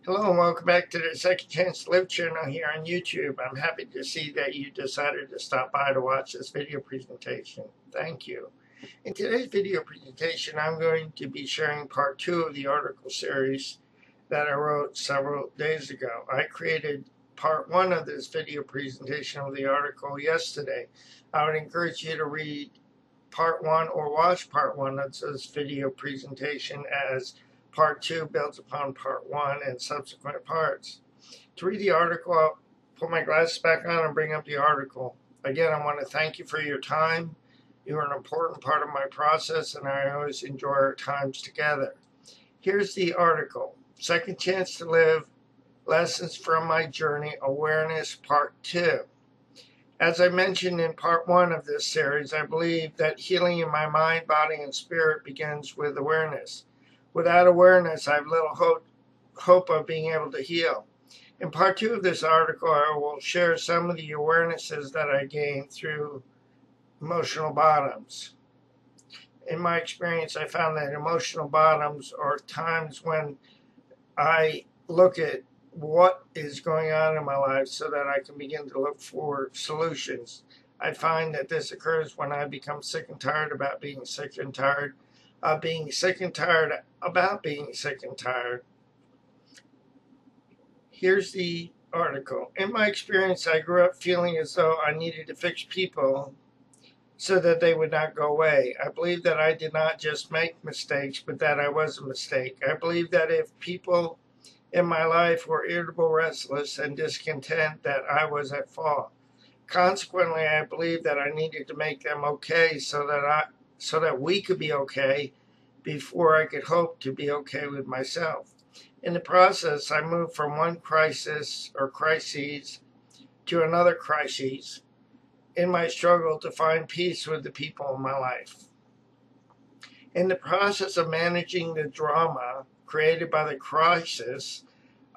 Hello and welcome back to the Second Chance to Live channel here on YouTube. I'm happy to see that you decided to stop by to watch this video presentation. Thank you. In today's video presentation, I'm going to be sharing part 2 of the article series that I wrote several days ago. I created part 1 of this video presentation of the article yesterday. I would encourage you to read part 1 or watch part 1 of this video presentation, as part 2 builds upon part 1 and subsequent parts. To read the article, I'll put my glasses back on and bring up the article. Again, I want to thank you for your time. You are an important part of my process, and I always enjoy our times together. Here's the article: Second Chance to Live, Lessons from My Journey, Awareness, Part 2. As I mentioned in part 1 of this series, I believe that healing in my mind, body, and spirit begins with awareness. Without awareness, I have little hope of being able to heal. In part 2 of this article, I will share some of the awarenesses that I gained through emotional bottoms. In my experience, I found that emotional bottoms are times when I look at what is going on in my life so that I can begin to look for solutions. I find that this occurs when I become sick and tired about being sick and tired of being sick and tired about being sick and tired. Here's the article. In my experience, I grew up feeling as though I needed to fix people so that they would not go away. I believe that I did not just make mistakes, but that I was a mistake. I believe that if people in my life were irritable, restless, and discontent, that I was at fault. Consequently, I believed that I needed to make them okay so that we could be okay before I could hope to be okay with myself. In the process, I moved from one crisis or crises to another crisis in my struggle to find peace with the people in my life. In the process of managing the drama created by the crisis,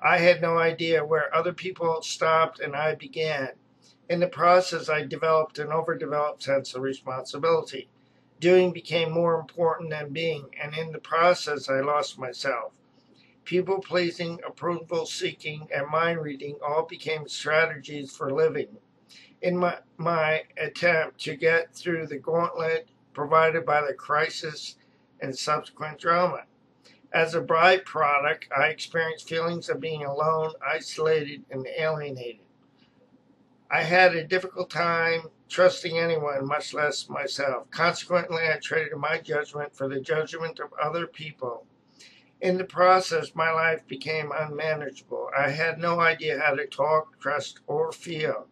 I had no idea where other people stopped and I began. In the process, I developed an overdeveloped sense of responsibility. Doing became more important than being, and in the process, I lost myself. People pleasing, approval seeking, and mind reading all became strategies for living. In my attempt to get through the gauntlet provided by the crisis and subsequent drama. As a byproduct, I experienced feelings of being alone, isolated, and alienated. I had a difficult time trusting anyone, much less myself. Consequently, I traded my judgment for the judgment of other people. In the process, my life became unmanageable. I had no idea how to talk, trust, or feel.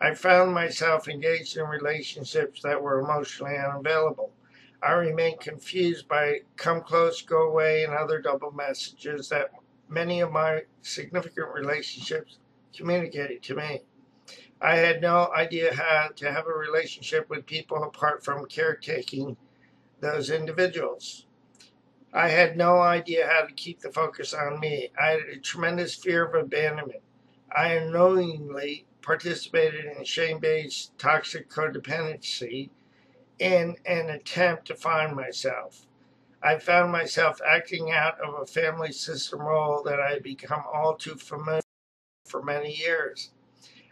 I found myself engaged in relationships that were emotionally unavailable. I remained confused by come close, go away, and other double messages that many of my significant relationships communicated to me. I had no idea how to have a relationship with people apart from caretaking those individuals. I had no idea how to keep the focus on me. I had a tremendous fear of abandonment. I unknowingly participated in shame-based toxic codependency in an attempt to find myself. I found myself acting out of a family system role that I had become all too familiar with for many years.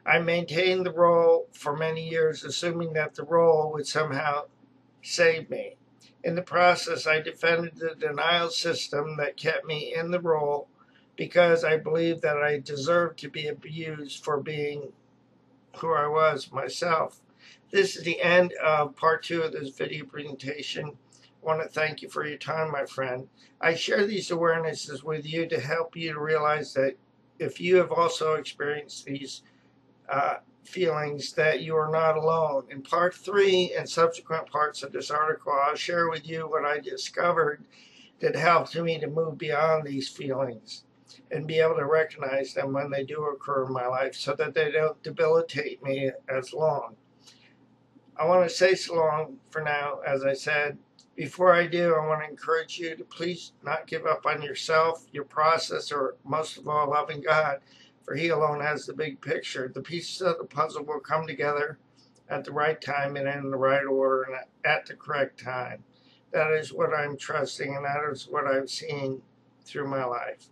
I maintained the role for many years, assuming that the role would somehow save me. In the process, I defended the denial system that kept me in the role because I believed that I deserved to be abused for being who I was myself. This is the end of part 2 of this video presentation. I want to thank you for your time, my friend. I share these awarenesses with you to help you to realize that if you have also experienced these feelings, that you are not alone. In part 3 and subsequent parts of this article, I'll share with you what I discovered that helped me to move beyond these feelings and be able to recognize them when they do occur in my life so that they don't debilitate me as long. I want to say so long for now, as I said. Before I do, I want to encourage you to please not give up on yourself, your process, or most of all, loving God, for He alone has the big picture. The pieces of the puzzle will come together at the right time and in the right order and at the correct time. That is what I'm trusting, and that is what I've seen through my life.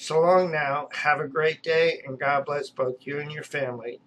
So long now. Have a great day, and God bless both you and your family.